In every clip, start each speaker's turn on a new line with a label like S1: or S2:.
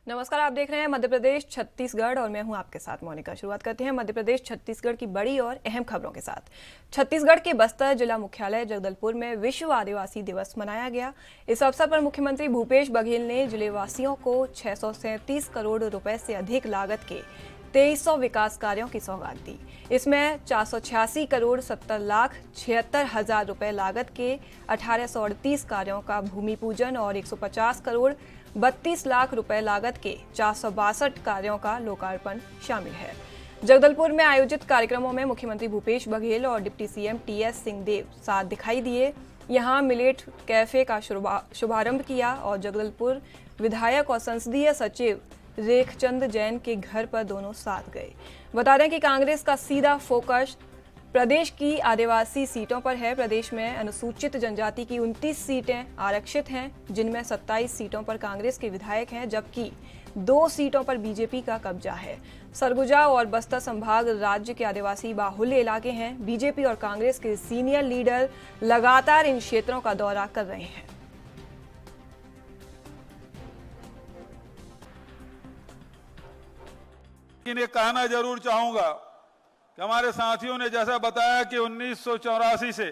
S1: नमस्कार, आप देख रहे हैं मध्य प्रदेश छत्तीसगढ़ और मैं हूं आपके साथ मोनिका। शुरुआत करते हैं मध्य प्रदेश छत्तीसगढ़ की बड़ी और अहम खबरों के साथ। छत्तीसगढ़ के बस्तर जिला मुख्यालय जगदलपुर में विश्व आदिवासी दिवस मनाया गया। इस अवसर पर मुख्यमंत्री भूपेश बघेल ने जिलेवासियों को 637 करोड़ रुपए से अधिक लागत के 2300 विकास कार्यों की सौगात दी। इसमें 486 करोड़ 70 लाख 76 हजार रुपए लागत के 1838 कार्यों का भूमि पूजन और 150 करोड़ 32 लाख रुपए लागत के 462 कार्यों का लोकार्पण शामिल है। जगदलपुर में आयोजित कार्यक्रमों में मुख्यमंत्री भूपेश बघेल और डिप्टी सीएम टीएस सिंहदेव साथ दिखाई दिए। यहां मिलेट कैफे का शुभारंभ किया और जगदलपुर विधायक और संसदीय सचिव रेखचंद जैन के घर पर दोनों साथ गए। बता दें कि कांग्रेस का सीधा फोकस प्रदेश की आदिवासी सीटों पर है। प्रदेश में अनुसूचित जनजाति की 29 सीटें आरक्षित हैं, जिनमें 27 सीटों पर कांग्रेस के विधायक हैं, जबकि 2 सीटों पर बीजेपी का कब्जा है। सरगुजा और बस्तर संभाग राज्य के आदिवासी बाहुल्य इलाके हैं। बीजेपी और कांग्रेस के सीनियर लीडर लगातार इन क्षेत्रों का दौरा कर रहे हैं।
S2: लेकिन ये कहना जरूर चाहूंगा कि हमारे साथियों ने जैसा बताया कि 1984 से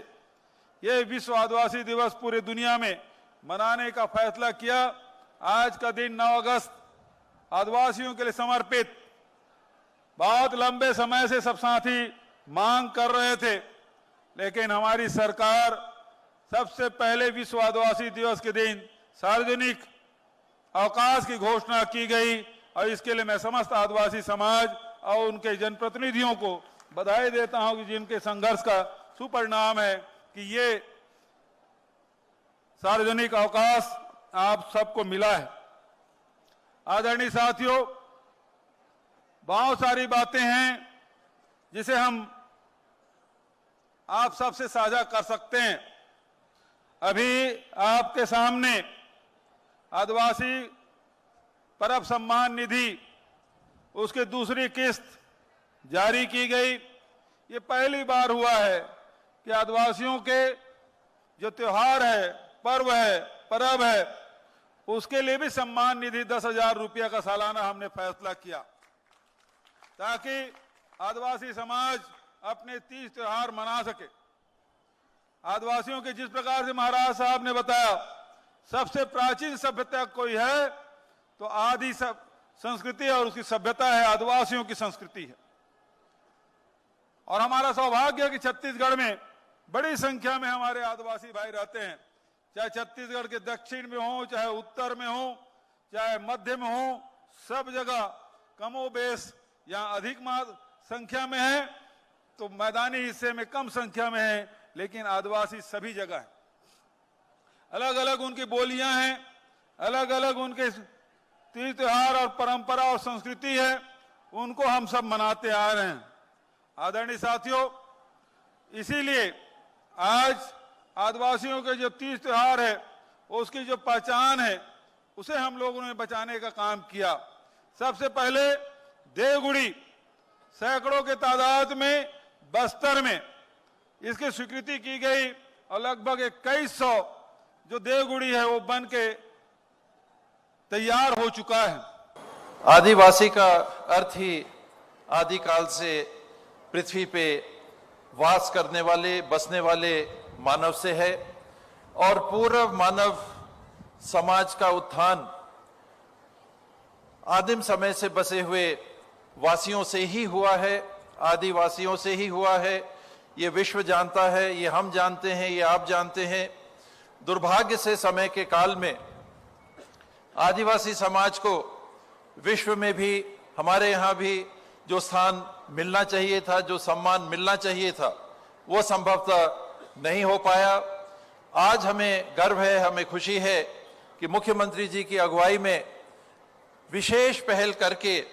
S2: ये विश्व आदिवासी दिवस पूरी दुनिया में मनाने का फैसला किया। आज का दिन 9 अगस्त आदिवासियों के लिए समर्पित। बहुत लंबे समय से सब साथी मांग कर रहे थे, लेकिन हमारी सरकार सबसे पहले विश्व आदिवासी दिवस के दिन सार्वजनिक अवकाश की घोषणा की गई और इसके लिए मैं समस्त आदिवासी समाज और उनके जनप्रतिनिधियों को बधाई देता हूं कि जिनके संघर्ष का सुपरिणाम है कि ये सार्वजनिक अवकाश आप सबको मिला है। आदरणीय साथियों, बहुत सारी बातें हैं जिसे हम आप सबसे साझा कर सकते हैं। अभी आपके सामने आदिवासी परब सम्मान निधि उसकी दूसरी किस्त जारी की गई। ये पहली बार हुआ है कि आदिवासियों के जो त्योहार है, पर्व है, परब है, उसके लिए भी सम्मान निधि 10,000 रुपया का सालाना हमने फैसला किया, ताकि आदिवासी समाज अपने तीज त्योहार मना सके। आदिवासियों के जिस प्रकार से महाराज साहब ने बताया, सबसे प्राचीन सभ्यता कोई है तो आदि सब संस्कृति और उसकी सभ्यता है, आदिवासियों की संस्कृति है। और हमारा सौभाग्य है कि छत्तीसगढ़ में बड़ी संख्या में हमारे आदिवासी भाई रहते हैं, चाहे छत्तीसगढ़ के दक्षिण में हो, चाहे उत्तर में हो, चाहे मध्य में हो, सब जगह कमोबेश या अधिक संख्या में है, तो मैदानी हिस्से में कम संख्या में है, लेकिन आदिवासी सभी जगह है। अलग अलग उनकी बोलियां हैं, अलग अलग उनके तीज त्योहार और परंपरा और संस्कृति है, उनको हम सब मनाते आ रहे हैं। आदरणीय साथियों, इसीलिए आज आदिवासियों के जो तीज त्योहार है, उसकी जो पहचान है, उसे हम लोगों ने बचाने का काम किया। सबसे पहले देवगुड़ी सैकड़ों के तादाद में बस्तर में इसकी स्वीकृति की गई और लगभग 2100 जो देवगुड़ी है वो बन के तैयार हो चुका है।
S3: आदिवासी का अर्थ ही आदिकाल से पृथ्वी पे वास करने वाले, बसने वाले मानव से है और पूर्व मानव समाज का उत्थान आदिम समय से बसे हुए वासियों से ही हुआ है, आदिवासियों से ही हुआ है। ये विश्व जानता है, ये हम जानते हैं, ये आप जानते हैं। दुर्भाग्य से समय के काल में आदिवासी समाज को विश्व में भी, हमारे यहाँ भी जो स्थान मिलना चाहिए था, जो सम्मान मिलना चाहिए था, वो संभवतः नहीं हो पाया। आज हमें गर्व है, हमें खुशी है कि मुख्यमंत्री जी की अगुवाई में विशेष पहल करके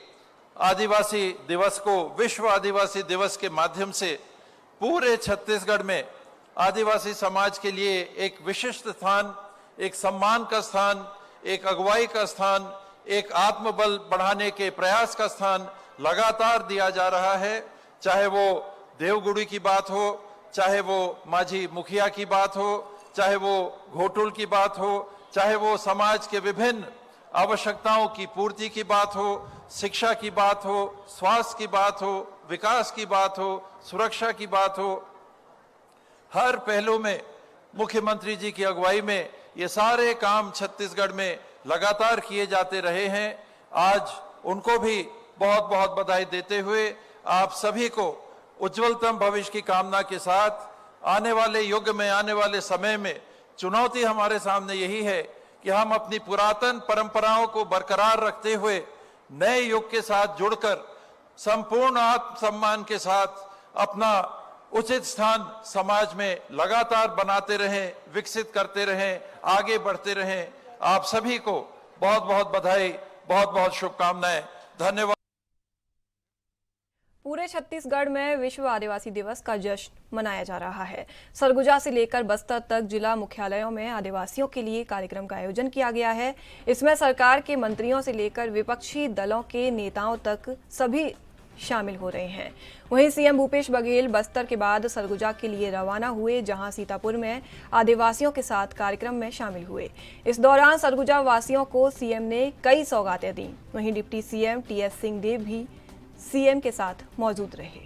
S3: आदिवासी दिवस को विश्व आदिवासी दिवस के माध्यम से पूरे छत्तीसगढ़ में आदिवासी समाज के लिए एक विशिष्ट स्थान, एक सम्मान का स्थान, एक अगुवाई का स्थान, एक आत्मबल बढ़ाने के प्रयास का स्थान लगातार दिया जा रहा है। चाहे वो देवगुड़ी की बात हो, चाहे वो माझी मुखिया की बात हो, चाहे वो घोटुल की बात हो, चाहे वो समाज के विभिन्न आवश्यकताओं की पूर्ति की बात हो, शिक्षा की बात हो, स्वास्थ्य की बात हो, विकास की बात हो, सुरक्षा की बात हो, हर पहलू में मुख्यमंत्री जी की अगुवाई में ये सारे काम छत्तीसगढ़ में लगातार किए जाते रहे हैं। आज उनको भी बहुत बहुत बधाई देते हुए आप सभी को उज्जवलतम भविष्य की कामना के साथ आने वाले युग में, आने वाले समय में चुनौती हमारे सामने यही है कि हम अपनी पुरातन परंपराओं को बरकरार रखते हुए नए युग के साथ जुड़कर संपूर्ण आत्मसम्मान के साथ अपना उचित स्थान समाज में लगातार बनाते रहें, विकसित करते रहें, आगे बढ़ते रहें। आप सभी को बहुत बहुत बधाई, बहुत बहुत शुभकामनाएं। धन्यवाद।
S1: पूरे छत्तीसगढ़ में विश्व आदिवासी दिवस का जश्न मनाया जा रहा है। सरगुजा से लेकर बस्तर तक जिला मुख्यालयों में आदिवासियों के लिए कार्यक्रम का आयोजन किया गया है। इसमें सरकार के मंत्रियों से लेकर विपक्षी दलों के नेताओं तक सभी शामिल हो रहे हैं। वहीं सीएम भूपेश बघेल बस्तर के बाद सरगुजा के लिए रवाना हुए, जहां सीतापुर में आदिवासियों के साथ कार्यक्रम में शामिल हुए। इस दौरान सरगुजा वासियों को सीएम ने कई सौगातें दी। वहीं डिप्टी सीएम टीएस सिंहदेव भी सीएम के साथ मौजूद रहे।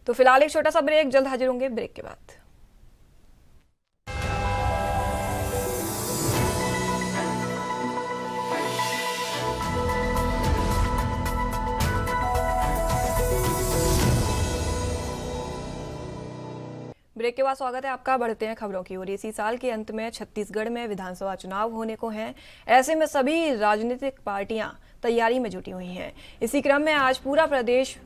S1: तो फिलहाल एक छोटा सा ब्रेक, जल्द हाजिर होंगे ब्रेक के बाद। ब्रेक के बाद स्वागत है आपका। बढ़ते हैं खबरों की ओर। इसी साल के अंत में छत्तीसगढ़ में विधानसभा चुनाव होने को हैं। ऐसे में सभी राजनीतिक पार्टियां तैयारी में जुटी हुई हैं। इसी क्रम में आज पूरा प्रदेश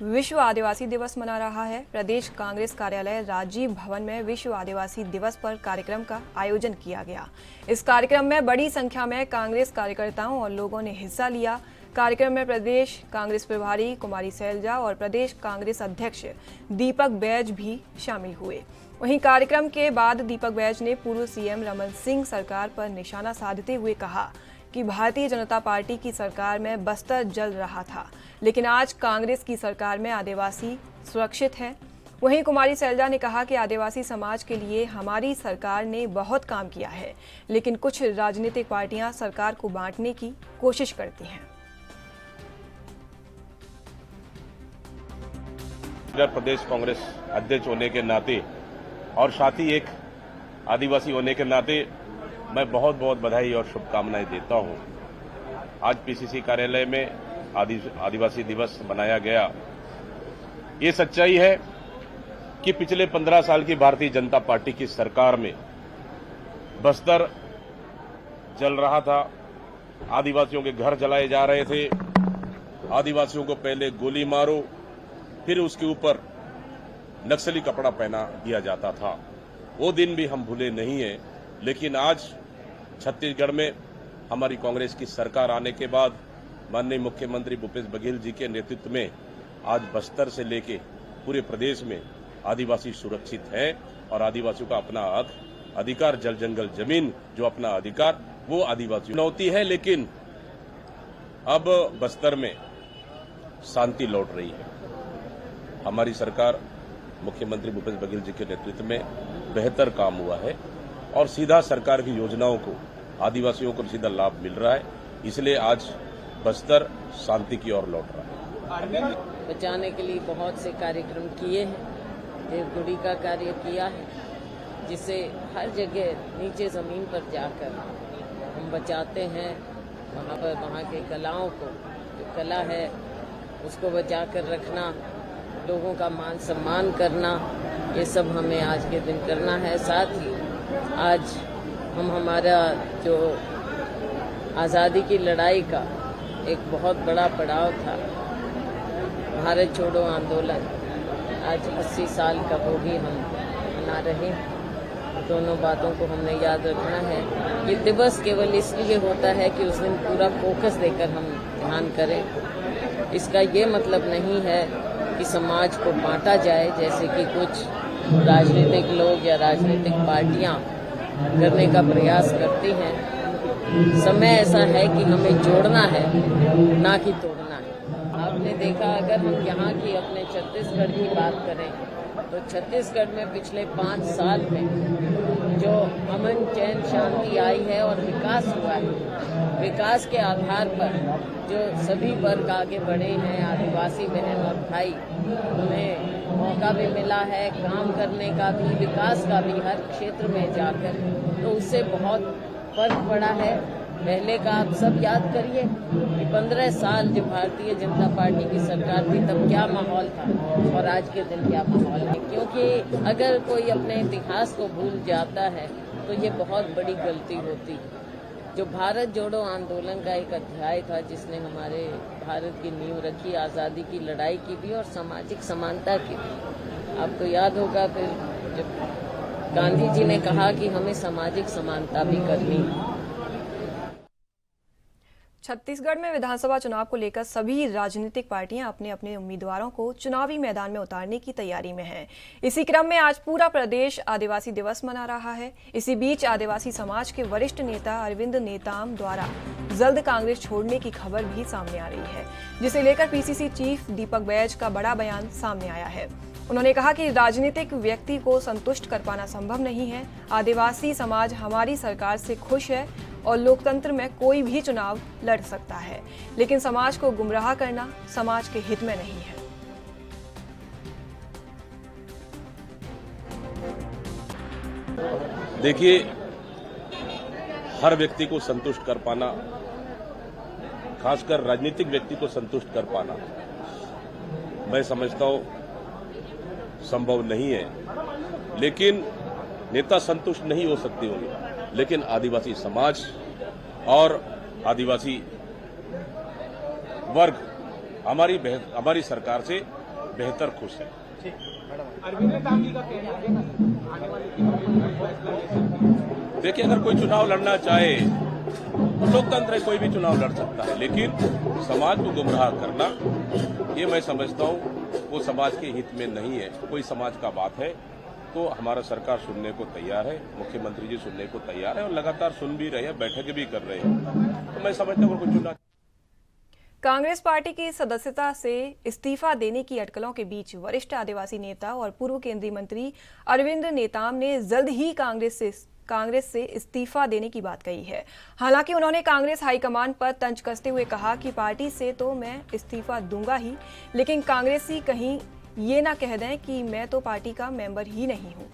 S1: विश्व आदिवासी दिवस मना रहा है। प्रदेश कांग्रेस कार्यालय राजीव भवन में विश्व आदिवासी दिवस पर कार्यक्रम का आयोजन किया गया। इस कार्यक्रम में बड़ी संख्या में कांग्रेस कार्यकर्ताओं और लोगों ने हिस्सा लिया। कार्यक्रम में प्रदेश कांग्रेस प्रभारी कुमारी सैलजा और प्रदेश कांग्रेस अध्यक्ष दीपक बैज भी शामिल हुए। वहीं कार्यक्रम के बाद दीपक बैज ने पूर्व सीएम रमन सिंह सरकार पर निशाना साधते हुए कहा कि भारतीय जनता पार्टी की सरकार में बस्तर जल रहा था, लेकिन आज कांग्रेस की सरकार में आदिवासी सुरक्षित है। वहीं कुमारी सैलजा ने कहा कि आदिवासी समाज के लिए हमारी सरकार ने बहुत काम किया है, लेकिन कुछ राजनीतिक पार्टियां सरकार को बांटने की कोशिश करती हैं।
S4: प्रदेश कांग्रेस अध्यक्ष होने के नाते और साथ ही एक आदिवासी होने के नाते मैं बहुत बहुत बधाई और शुभकामनाएं देता हूं। आज पीसीसी कार्यालय में आदिवासी दिवस मनाया गया। ये सच्चाई है कि पिछले 15 साल की भारतीय जनता पार्टी की सरकार में बस्तर जल रहा था। आदिवासियों के घर जलाए जा रहे थे। आदिवासियों को पहले गोली मारो, फिर उसके ऊपर नक्सली कपड़ा पहना दिया जाता था। वो दिन भी हम भूले नहीं हैं। लेकिन आज छत्तीसगढ़ में हमारी कांग्रेस की सरकार आने के बाद माननीय मुख्यमंत्री भूपेश बघेल जी के नेतृत्व में आज बस्तर से लेके पूरे प्रदेश में आदिवासी सुरक्षित है और आदिवासियों का अपना हक, अधिकार, जल जंगल जमीन जो अपना अधिकार वो आदिवासी चुनौती है। लेकिन अब बस्तर में शांति लौट रही है। हमारी सरकार मुख्यमंत्री भूपेश बघेल जी के नेतृत्व में बेहतर काम हुआ है और सीधा सरकार की योजनाओं को आदिवासियों को सीधा लाभ मिल रहा है। इसलिए आज बस्तर शांति की ओर लौट रहा है।
S5: बचाने के लिए बहुत से कार्यक्रम किए हैं। देवगुड़ी का कार्य किया है, जिसे हर जगह नीचे जमीन पर जाकर हम बचाते हैं। वहाँ पर वहाँ के कलाओं को, जो कला है उसको बचा कर रखना, लोगों का मान सम्मान करना, ये सब हमें आज के दिन करना है। साथ ही आज हम हमारा जो आज़ादी की लड़ाई का एक बहुत बड़ा पड़ाव था, भारत छोड़ो आंदोलन, आज 80 साल का वो भी हम मना रहे हैं। दोनों बातों को हमने याद रखना है। ये दिवस केवल इसलिए होता है कि उस दिन पूरा फोकस देकर हम ध्यान करें। इसका ये मतलब नहीं है कि समाज को बांटा जाए, जैसे कि कुछ राजनीतिक लोग या राजनीतिक पार्टियां करने का प्रयास करती हैं। समय ऐसा है कि हमें जोड़ना है, ना कि तोड़ना है। आपने देखा, अगर हम यहाँ की अपने छत्तीसगढ़ की बात करें तो छत्तीसगढ़ में पिछले 5 साल में जो अमन चैन शांति आई है और विकास हुआ है, विकास के आधार पर जो सभी वर्ग आगे बढ़े हैं, आदिवासी बहन और भाई, उन्हें मौका भी मिला है काम करने का भी, विकास का भी, हर क्षेत्र में जाकर, तो उससे बहुत फर्क पड़ा है। पहले का आप सब याद करिए कि 15 साल जो भारतीय जनता पार्टी की सरकार थी तब क्या माहौल था और आज के दिन क्या माहौल है। क्योंकि अगर कोई अपने इतिहास को भूल जाता है तो ये बहुत बड़ी गलती होती है। जो भारत जोड़ो आंदोलन का एक अध्याय था जिसने हमारे भारत की नींव रखी, आज़ादी की लड़ाई की भी और सामाजिक समानता की भी। आपको याद होगा फिर जब गांधी जी ने कहा कि हमें सामाजिक समानता भी करनी है।
S1: छत्तीसगढ़ में विधानसभा चुनाव को लेकर सभी राजनीतिक पार्टियां अपने अपने उम्मीदवारों को चुनावी मैदान में उतारने की तैयारी में हैं। इसी क्रम में आज पूरा प्रदेश आदिवासी दिवस मना रहा है। इसी बीच आदिवासी समाज के वरिष्ठ नेता अरविंद नेताम द्वारा जल्द कांग्रेस छोड़ने की खबर भी सामने आ रही है, जिसे लेकर पीसीसी चीफ दीपक बैज का बड़ा बयान सामने आया है। उन्होंने कहा कि राजनीतिक व्यक्ति को संतुष्ट कर पाना संभव नहीं है। आदिवासी समाज हमारी सरकार से खुश है और लोकतंत्र में कोई भी चुनाव लड़ सकता है, लेकिन समाज को गुमराह करना समाज के हित में नहीं है।
S4: देखिए, हर व्यक्ति को संतुष्ट कर पाना, खासकर राजनीतिक व्यक्ति को संतुष्ट कर पाना, मैं समझता हूं संभव नहीं है। लेकिन नेता संतुष्ट नहीं हो सकते होंगे, लेकिन आदिवासी समाज और आदिवासी वर्ग हमारी सरकार से बेहतर खुश है। देखिए, अगर कोई चुनाव लड़ना चाहे तो लोकतंत्र है, कोई भी चुनाव लड़ सकता है, लेकिन समाज को गुमराह करना, ये मैं समझता हूं वो समाज के हित में नहीं है। कोई समाज का बात है तो हमारा सरकार सुनने को तैयार है, मुख्यमंत्री जी सुनने को तैयार है और लगातार सुन भी रहे हैं, बैठकें भी कर रहे हैं। तो मैं समझता हूं कुछ चुनाव।
S1: कांग्रेस पार्टी की सदस्यता से इस्तीफा देने की अटकलों के बीच वरिष्ठ आदिवासी नेता और पूर्व केंद्रीय मंत्री अरविंद नेताम ने जल्द ही कांग्रेस से इस्तीफा देने की बात कही है। हालांकि उन्होंने कांग्रेस हाईकमान पर तंज कसते हुए कहा कि पार्टी से तो मैं इस्तीफा दूंगा ही, लेकिन कांग्रेसी कहीं ये ना कह दें कि मैं तो पार्टी का मेंबर ही नहीं हूं।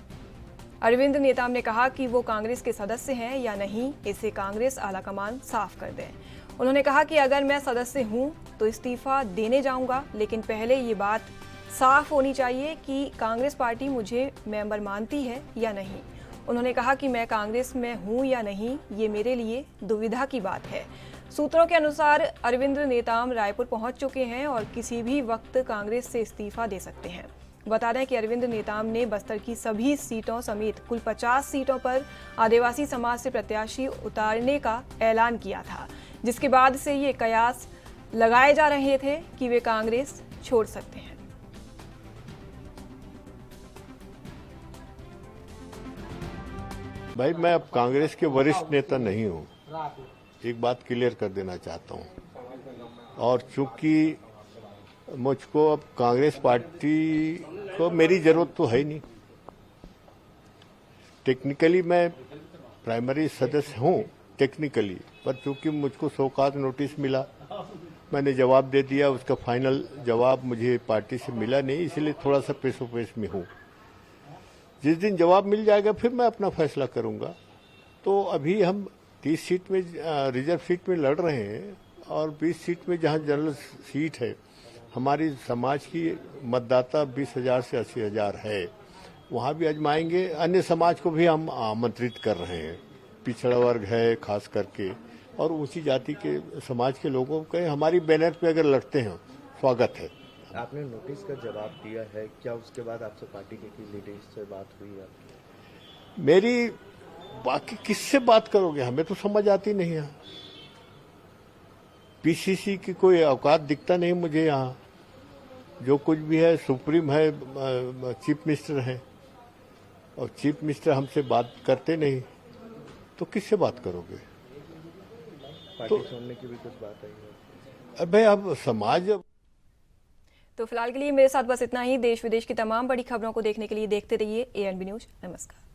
S1: अरविंद नेताम ने कहा कि वो कांग्रेस के सदस्य हैं या नहीं, इसे कांग्रेस आलाकमान साफ कर दें। उन्होंने कहा कि अगर मैं सदस्य हूं तो इस्तीफा देने जाऊंगा, लेकिन पहले ये बात साफ होनी चाहिए कि कांग्रेस पार्टी मुझे मेंबर मानती है या नहीं। उन्होंने कहा कि मैं कांग्रेस में हूं या नहीं, ये मेरे लिए दुविधा की बात है। सूत्रों के अनुसार अरविंद नेताम रायपुर पहुंच चुके हैं और किसी भी वक्त कांग्रेस से इस्तीफा दे सकते हैं। बता दें कि अरविंद नेताम ने बस्तर की सभी सीटों समेत कुल 50 सीटों पर आदिवासी समाज से प्रत्याशी उतारने का ऐलान किया था, जिसके बाद से ये कयास लगाए जा रहे थे कि वे कांग्रेस छोड़ सकते हैं।
S6: भाई, मैं अब कांग्रेस के वरिष्ठ नेता नहीं हूं, एक बात क्लियर कर देना चाहता हूं। और चूंकि मुझको अब कांग्रेस पार्टी को मेरी जरूरत तो है नहीं। टेक्निकली मैं प्राइमरी सदस्य हूं टेक्निकली, पर चूंकि मुझको शोकाज नोटिस मिला, मैंने जवाब दे दिया। उसका फाइनल जवाब मुझे पार्टी से मिला नहीं, इसलिए थोड़ा सा पेशोपेश में हूं। जिस दिन जवाब मिल जाएगा फिर मैं अपना फैसला करूंगा। तो अभी हम 30 सीट में रिजर्व सीट में लड़ रहे हैं और 20 सीट में जहां जनरल सीट है, हमारी समाज की मतदाता 20,000 से 80,000 है, वहां भी आजमाएंगे। अन्य समाज को भी हम आमंत्रित कर रहे हैं, पिछड़ा वर्ग है खास करके, और ऊंची जाति के समाज के लोगों के हमारी बैनर पे अगर लड़ते हैं, स्वागत है।
S7: आपने नोटिस का जवाब दिया है, क्या उसके बाद आपसे पार्टी के लीडर्स से बात हुई आपकी?
S6: मेरी बाकी किससे बात करोगे, हमें तो समझ आती नहीं है। पीसीसी की कोई औकात दिखता नहीं मुझे यहाँ। जो कुछ भी है सुप्रीम है, चीफ मिनिस्टर है, और चीफ मिनिस्टर हमसे बात करते नहीं, तो किससे बात करोगे?
S7: पार्टी छोड़ने की भी कुछ बात आई है?
S6: अबे अब समाज
S1: तो फिलहाल के लिए मेरे साथ बस इतना ही। देश विदेश की तमाम बड़ी खबरों को देखने के लिए देखते रहिए ANB न्यूज। नमस्कार।